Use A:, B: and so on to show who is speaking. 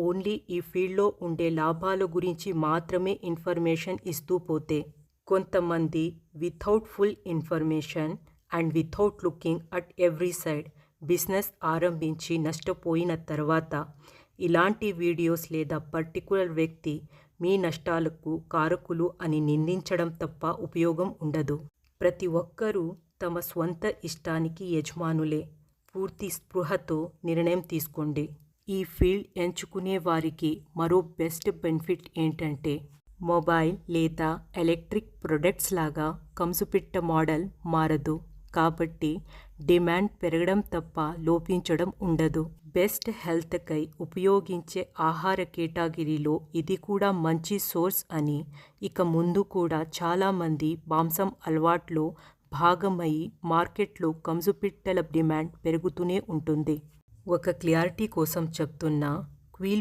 A: Only ఈ ఫీల్డ్లో ఉండే లాభాల గురించి మాత్రమే ఇన్ఫర్మేషన్ ఇస్తూ పోతే, కొంతమంది without full information and without looking at every side business ఆరంభించి నష్టపోయిన తర్వాత ఇలాంటి వీడియోస్ లేదా పర్టికులర్ వ్యక్తి మీ నష్టాలకు కారకులు అని నిందించడం తప్ప ఉపయోగం ఉండదు. ప్రతి ఒక్కరూ తమ స్వంత ఇష్టానికి యజమానులే. పూర్తి స్పృహతో నిర్ణయం తీసుకోండి. ఈ ఫీల్డ్ ఎంచుకునే వారికి మరో బెస్ట్ బెనిఫిట్ ఏంటంటే, మొబైల్ లేదా ఎలక్ట్రిక్ ప్రొడక్ట్స్ లాగా కంసుపిట్ట మోడల్ మారదు. కాబట్టి డిమాండ్ పెరగడం తప్ప లోపించడం ఉండదు. బెస్ట్ హెల్త్కై ఉపయోగించే ఆహార కేటగిరీలో ఇది కూడా మంచి సోర్స్ అని, ఇక ముందు కూడా చాలామంది మాంసం అలవాట్లో భాగమయ్యి మార్కెట్లో కంసుపిట్టల డిమాండ్ పెరుగుతూనే ఉంటుంది. ఒక క్లారిటీ కోసం చెప్తున్నా, క్వీల్